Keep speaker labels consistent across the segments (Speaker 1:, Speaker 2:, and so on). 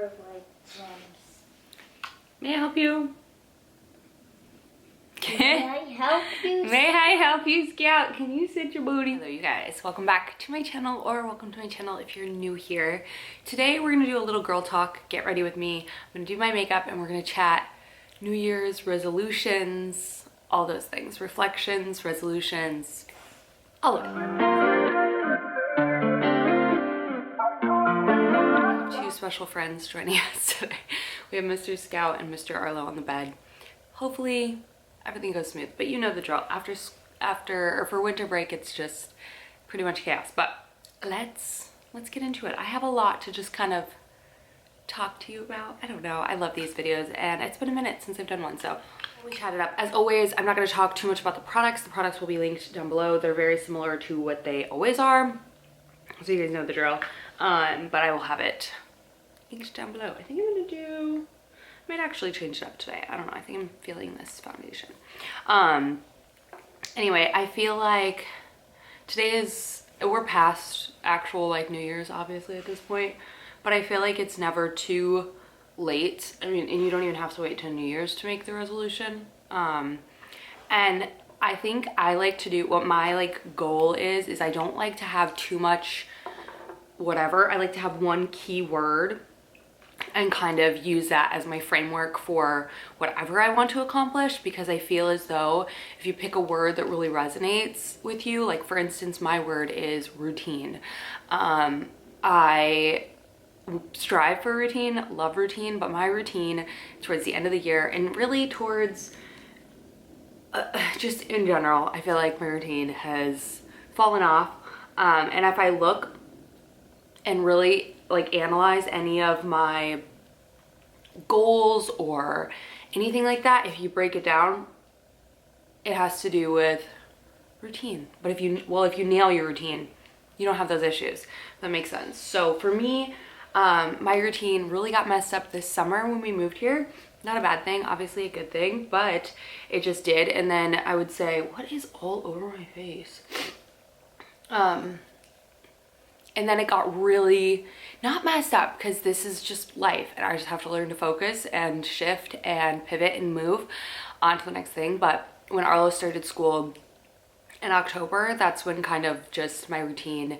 Speaker 1: of like drums.
Speaker 2: May I help you?
Speaker 1: May I help you?
Speaker 2: May I help you, Scout? Can you sit your booty? Hello, you guys. Welcome back to my channel, or welcome to my channel if you're new here. Today, we're gonna do a little girl talk. Get ready with me. I'm gonna do my makeup, and we're gonna chat New Year's resolutions, all those things. Reflections, resolutions, all of it. Two special friends joining us today. We have Mr. Scout and Mr. Arlo on the bed. Hopefully, everything goes smooth, but you know the drill. After for winter break, it's just pretty much chaos. But let's get into it. I have a lot to just kind of talk to you about. I don't know. I love these videos, and it's been a minute since I've done one, so we chatted up. As always, I'm not going to talk too much about the products. The products will be linked down below. They're very similar to what they always are, so you guys know the drill. But I will have it linked down below. I think I'm gonna do. Might actually change it up today. I don't know. I think I'm feeling this foundation. Anyway, I feel like we're past actual like New Year's obviously at this point, but I feel like it's never too late. I mean, and you don't even have to wait till New Year's to make the resolution. And I think I like to do what my like goal is I don't like to have too much whatever. I like to have one key word and kind of use that as my framework for whatever I want to accomplish, because I feel as though if you pick a word that really resonates with you, like for instance, my word is routine. I strive for routine, love routine, but my routine towards the end of the year and really towards just in general, I feel like my routine has fallen off. And if I look and really like analyze any of my goals or anything like that, if you break it down, it has to do with routine. But if you nail your routine, you don't have those issues. That makes sense. So for me, my routine really got messed up this summer when we moved here. Not a bad thing, obviously a good thing, but it just did. And then I would say, what is all over my face? And then it got really not messed up, because this is just life and I just have to learn to focus and shift and pivot and move on to the next thing. But when Arlo started school in October, that's when kind of just my routine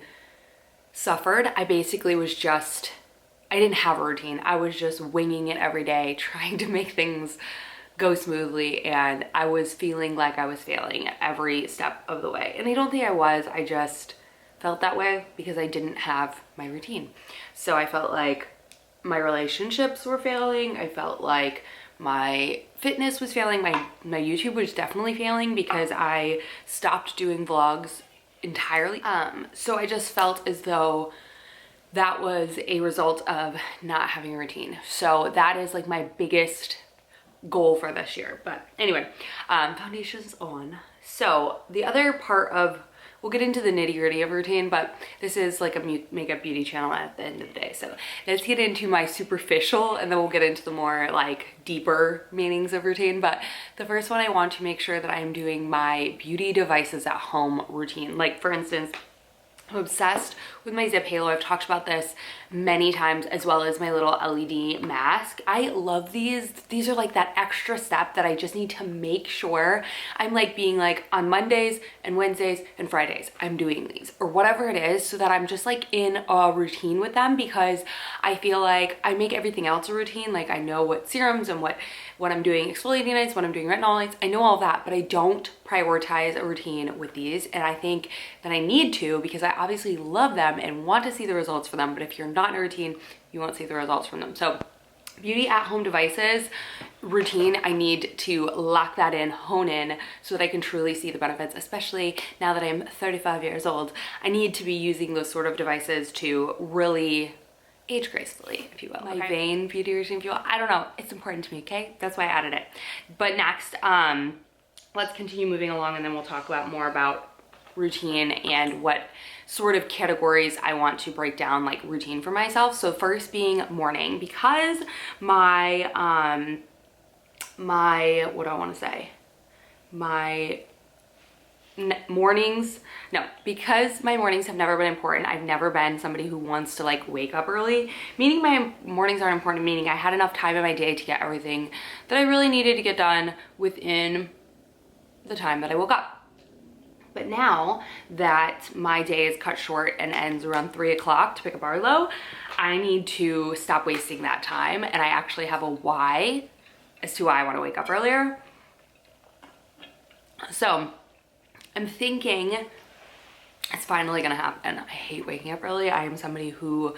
Speaker 2: suffered. I basically I didn't have a routine. I was just winging it every day, trying to make things go smoothly, and I was feeling like I was failing at every step of the way. And I don't think I was, I just felt that way because I didn't have my routine. So I felt like my relationships were failing. I felt like my fitness was failing. My YouTube was definitely failing because I stopped doing vlogs entirely. So I just felt as though that was a result of not having a routine. So that is like my biggest goal for this year. But anyway, foundation's on. So the other part of, we'll get into the nitty-gritty of routine, but this is like a makeup beauty channel at the end of the day. So let's get into my superficial, and then we'll get into the more like deeper meanings of routine. But the first one, I want to make sure that I'm doing my beauty devices at home routine. Like for instance, I'm obsessed with my Zip Halo. I've talked about this many times, as well as my little LED mask. I love these. These are like that extra step that I just need to make sure I'm like being like on Mondays and Wednesdays and Fridays, I'm doing these or whatever it is, so that I'm just like in a routine with them, because I feel like I make everything else a routine. Like I know what serums and what I'm doing exfoliating nights, when I'm doing retinol nights, I know all of that, but I don't prioritize a routine with these. And I think that I need to, because I obviously love them and want to see the results for them. But if you're not in a routine, you won't see the results from them. So beauty at home devices routine, I need to lock that in, hone in, so that I can truly see the benefits, especially now that I'm 35 years old. I need to be using those sort of devices to really age gracefully, if you will. My vain beauty routine, if you will. I don't know. It's important to me, okay? That's why I added it. But next, let's continue moving along, and then we'll talk about more about routine and what sort of categories I want to break down like routine for myself. So first being morning, because my what do I want to say? My because my mornings have never been important. I've never been somebody who wants to like wake up early, meaning my mornings aren't important, meaning I had enough time in my day to get everything that I really needed to get done within the time that I woke up. But now that my day is cut short and ends around 3 o'clock to pick up Arlo, I need to stop wasting that time. And I actually have a why as to why I want to wake up earlier. So I'm thinking it's finally gonna happen. I hate waking up early. I am somebody who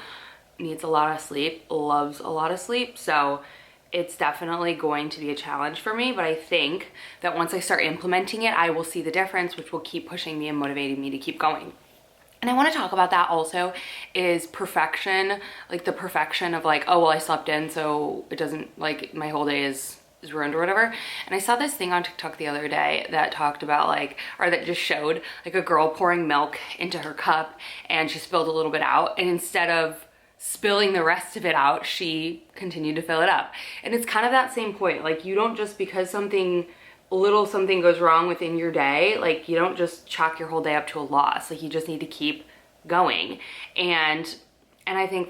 Speaker 2: needs a lot of sleep, loves a lot of sleep. So it's definitely going to be a challenge for me, but I think that once I start implementing it, I will see the difference, which will keep pushing me and motivating me to keep going. And I want to talk about that also is perfection, like the perfection of like, oh, well, I slept in, so it doesn't, like my whole day is ruined or whatever. And I saw this thing on TikTok the other day that talked about like, or that just showed like a girl pouring milk into her cup and she spilled a little bit out, and instead of spilling the rest of it out, she continued to fill it up. And it's kind of that same point. Like you don't just, because something goes wrong within your day, like you don't just chalk your whole day up to a loss. Like you just need to keep going. And I think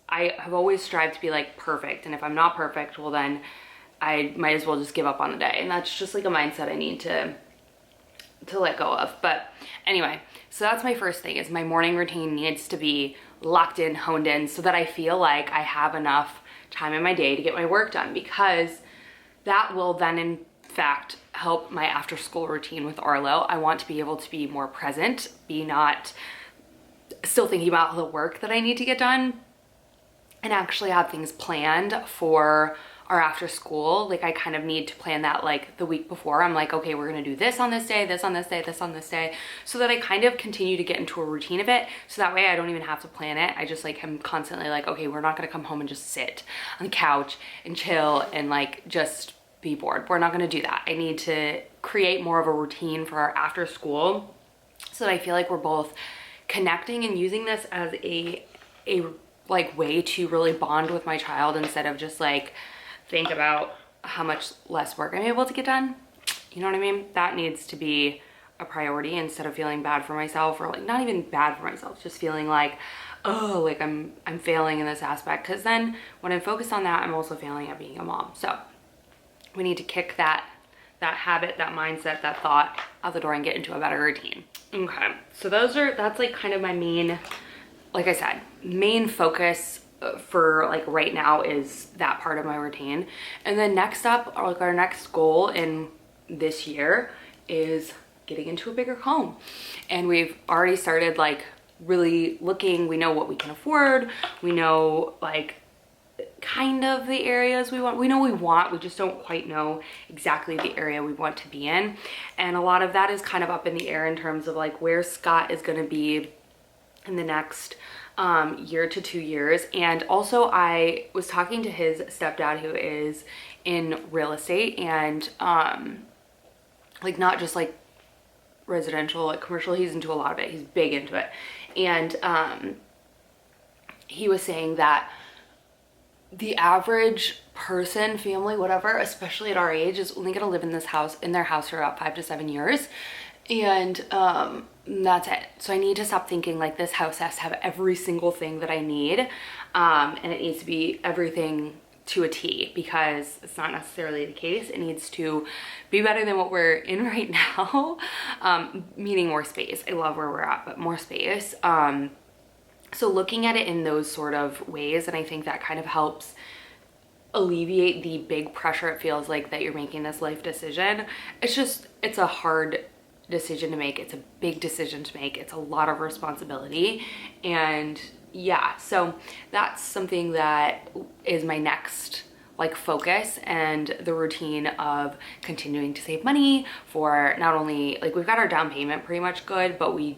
Speaker 2: I have always strived to be like perfect. And if I'm not perfect, well then I might as well just give up on the day. And that's just like a mindset I need to let go of. But anyway, so that's my first thing, is my morning routine needs to be locked in, honed in, so that I feel like I have enough time in my day to get my work done, because that will then in fact help my after school routine with Arlo. I want to be able to be more present, be not still thinking about the work that I need to get done, and actually have things planned for our after school. Like I kind of need to plan that like the week before. I'm like, okay, we're gonna do this on this day, this on this day, this on this day, so that I kind of continue to get into a routine of it. So that way I don't even have to plan it. I just like am constantly like, okay, we're not gonna come home and just sit on the couch and chill and like just be bored. We're not gonna do that. I need to create more of a routine for our after school so that I feel like we're both connecting and using this as a like way to really bond with my child, instead of just like think about how much less work I'm able to get done. You know what I mean? That needs to be a priority, instead of feeling bad for myself, or like not even bad for myself, just feeling like, oh, like I'm failing in this aspect. Because then when I'm focused on that, I'm also failing at being a mom. So we need to kick that habit, that mindset, that thought out the door and get into a better routine. Okay, so that's like kind of my main, like I said, main focus for like right now is that part of my routine. And then next up, or like our next goal in this year, is getting into a bigger home. And we've already started like really looking. We know what we can afford. We know like kind of the areas we want. We just don't quite know exactly the area we want to be in. And a lot of that is kind of up in the air in terms of like where Scott is going to be in the next year to 2 years. And also I was talking to his stepdad, who is in real estate, and like not just like residential, like commercial. He's into a lot of it. He's big into it. And he was saying that the average person, family, whatever, especially at our age, is only going to live in their house for about 5 to 7 years. And that's it. So I need to stop thinking like this house has to have every single thing that I need, and it needs to be everything to a T, because it's not necessarily the case. It needs to be better than what we're in right now, meaning more space. I love where we're at, but more space. So looking at it in those sort of ways, and I think that kind of helps alleviate the big pressure it feels like that you're making this life decision. It's a hard decision to make. It's a big decision to make. It's a lot of responsibility. And yeah, so that's something that is my next like focus, and the routine of continuing to save money for not only like we've got our down payment pretty much good, but we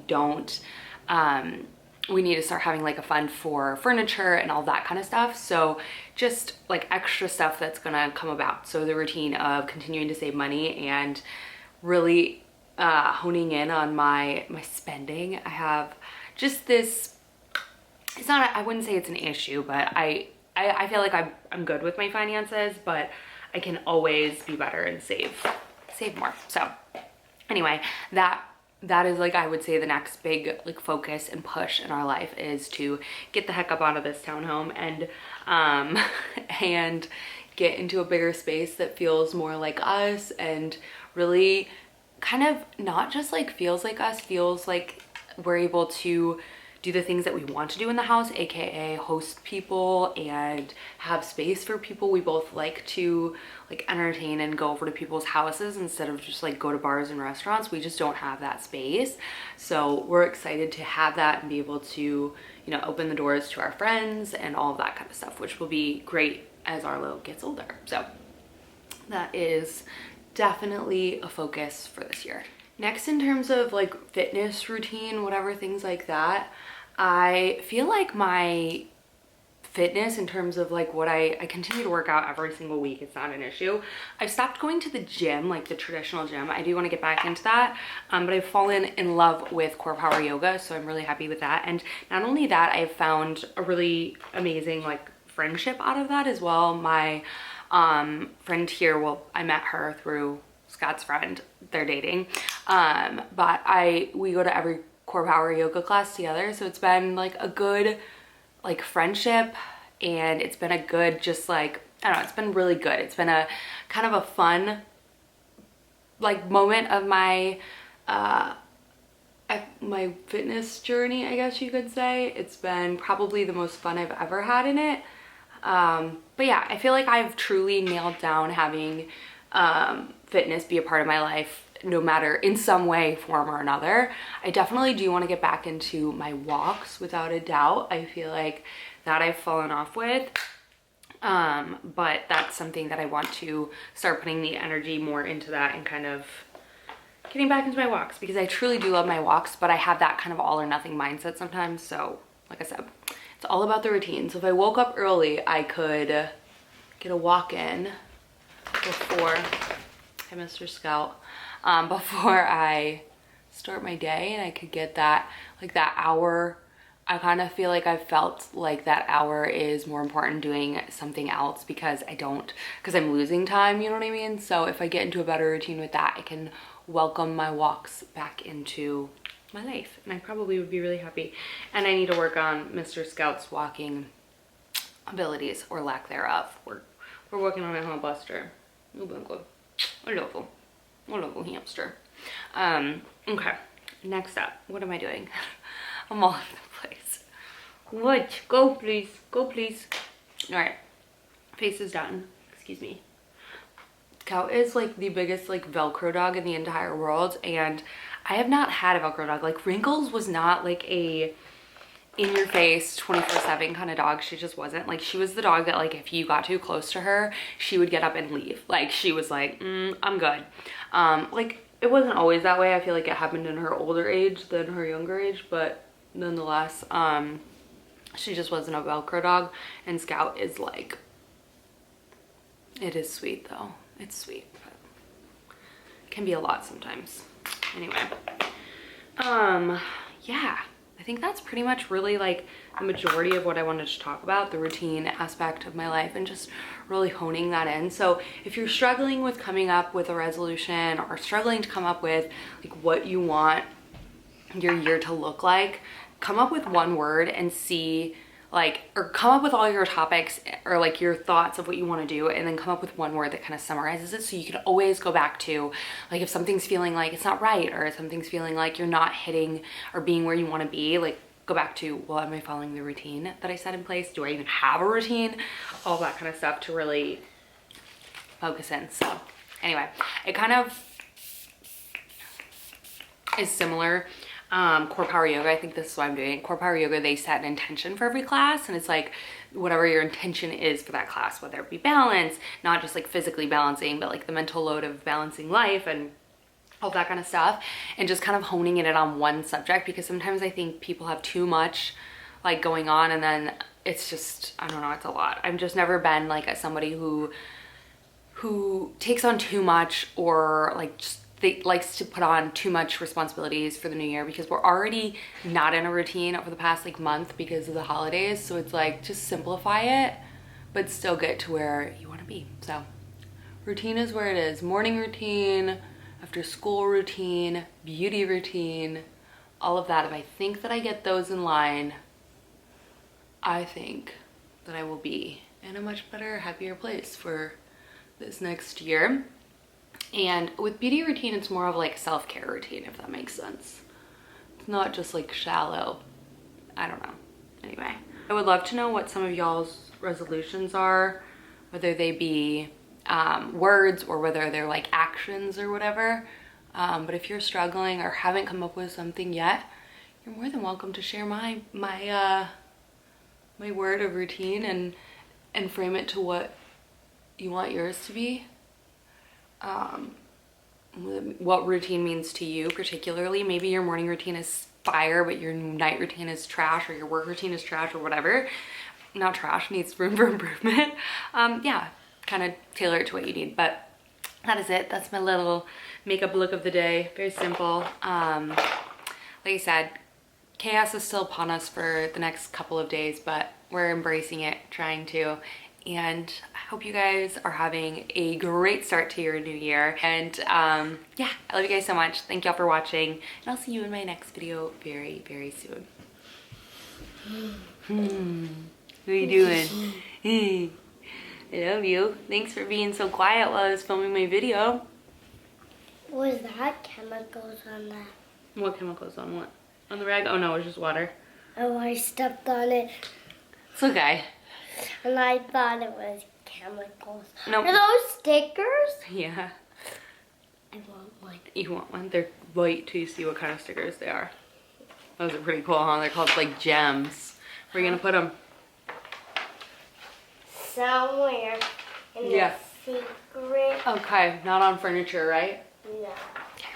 Speaker 2: need to start having like a fund for furniture and all that kind of stuff. So just like extra stuff that's gonna come about. So the routine of continuing to save money and really honing in on my spending. I have just this, I wouldn't say it's an issue, but I feel like I'm good with my finances, but I can always be better and save more. So anyway, that that is like, I would say the next big like focus and push in our life is to get the heck up out of this townhome and and get into a bigger space that feels more like us, and really kind of not just like feels like us, feels like we're able to do the things that we want to do in the house, aka host people and have space for people. We both like to like entertain and go over to people's houses instead of just like go to bars and restaurants. We just don't have that space. So we're excited to have that and be able to, you know, open the doors to our friends and all of that kind of stuff, which will be great as Arlo gets older. So that is definitely a focus for this year. Next, in terms of like fitness routine, whatever, things like that, I feel like my fitness in terms of like what I continue to work out every single week. It's not an issue. I've stopped going to the gym, like the traditional gym. I do want to get back into that, but I've fallen in love with core power yoga, so I'm really happy with that. And not only that, I've found a really amazing like friendship out of that as well. My friend here, well, I met her through Scott's friend, they're dating, but we go to every core power yoga class together, so it's been like a good like friendship, and it's been a good just like, I don't know, it's been really good. It's been a kind of a fun like moment of my my fitness journey, I guess you could say. It's been probably the most fun I've ever had in it. But yeah, I feel like I've truly nailed down having fitness be a part of my life, no matter in some way, form, or another. I definitely do want to get back into my walks, without a doubt. I feel like that I've fallen off with, but that's something that I want to start putting the energy more into, that and kind of getting back into my walks, because I truly do love my walks, but I have that kind of all or nothing mindset sometimes. So like I said, it's all about the routine. So if I woke up early, I could get a walk in before, hi Mr. Scout, before I start my day, and I could get that, like that hour. I kind of feel like I've felt like that hour is more important doing something else, because I'm losing time, you know what I mean? So if I get into a better routine with that, I can welcome my walks back into my life, and I probably would be really happy. And I need to work on Mr. Scout's walking abilities, or lack thereof. We're working on it, huh, Buster? Wonderful hamster. Okay, next up, what am I doing? I'm all over the place. What? Go please, go please. All right, face is done. Excuse me. Scout is like the biggest like Velcro dog in the entire world, and I have not had a Velcro dog. Like Wrinkles was not like a in your face 24/7 kind of dog. She just wasn't. Like, she was the dog that like if you got too close to her, she would get up and leave. Like she was like, I'm good. Like it wasn't always that way. I feel like it happened in her older age than her younger age, but nonetheless, she just wasn't a Velcro dog. And Scout is like, it is sweet though. It's sweet, but it can be a lot sometimes. Anyway, yeah, I think that's pretty much really like the majority of what I wanted to talk about, the routine aspect of my life, and just really honing that in. So if you're struggling with coming up with a resolution, or struggling to come up with like what you want your year to look like, come up with one word and see like, or come up with all your topics or like your thoughts of what you want to do, and then come up with one word that kind of summarizes it, so you can always go back to, like, if something's feeling like it's not right, or if something's feeling like you're not hitting or being where you want to be, like go back to, well, am I following the routine that I set in place? Do I even have a routine? All that kind of stuff to really focus in. So anyway, it kind of is similar. Core power yoga, I think this is what I'm doing. Core power yoga, they set an intention for every class, and it's like whatever your intention is for that class, whether it be balance, not just like physically balancing, but like the mental load of balancing life and all that kind of stuff, and just kind of honing in it on one subject, because sometimes I think people have too much like going on, and then it's just, I don't know, it's a lot. I've just never been like somebody who takes on too much, or like just likes to put on too much responsibilities for the new year, because we're already not in a routine over the past like month because of the holidays. So it's like, just simplify it, but still get to where you want to be. So routine is where it is. Morning routine, after school routine, beauty routine, all of that. If I think that I get those in line, I think that I will be in a much better, happier place for this next year. And with beauty routine, it's more of like self-care routine, if that makes sense. It's not just like shallow. I don't know. Anyway, I would love to know what some of y'all's resolutions are, whether they be words or whether they're like actions or whatever. But if you're struggling or haven't come up with something yet, you're more than welcome to share my word of routine and frame it to what you want yours to be. What routine means to you particularly. Maybe your morning routine is fire, but your night routine is trash, or your work routine is trash, or whatever. Not trash, needs room for improvement. Yeah, kind of tailor it to what you need. But that is it. That's my little makeup look of the day. Very simple. Like I said, chaos is still upon us for the next couple of days, but we're embracing it, trying to. And I hope you guys are having a great start to your new year. And yeah, I love you guys so much. Thank y'all for watching. And I'll see you in my next video very, very soon. What are you doing? I love you. Thanks for being so quiet while I was filming my video.
Speaker 1: Was that chemicals on that?
Speaker 2: What chemicals on what? On the rag? Oh no, it was just water.
Speaker 1: Oh, I stepped on it.
Speaker 2: It's okay.
Speaker 1: And I thought it was chemicals.
Speaker 2: Nope.
Speaker 1: Are those stickers?
Speaker 2: Yeah.
Speaker 1: I want one.
Speaker 2: You want one? They're white too, see what kind of stickers they are. Those are pretty cool, huh? They're called like gems. Where are you gonna put them?
Speaker 1: Somewhere in
Speaker 2: Yeah.
Speaker 1: the secret.
Speaker 2: Okay, not on furniture, right?
Speaker 1: No.
Speaker 2: Okay.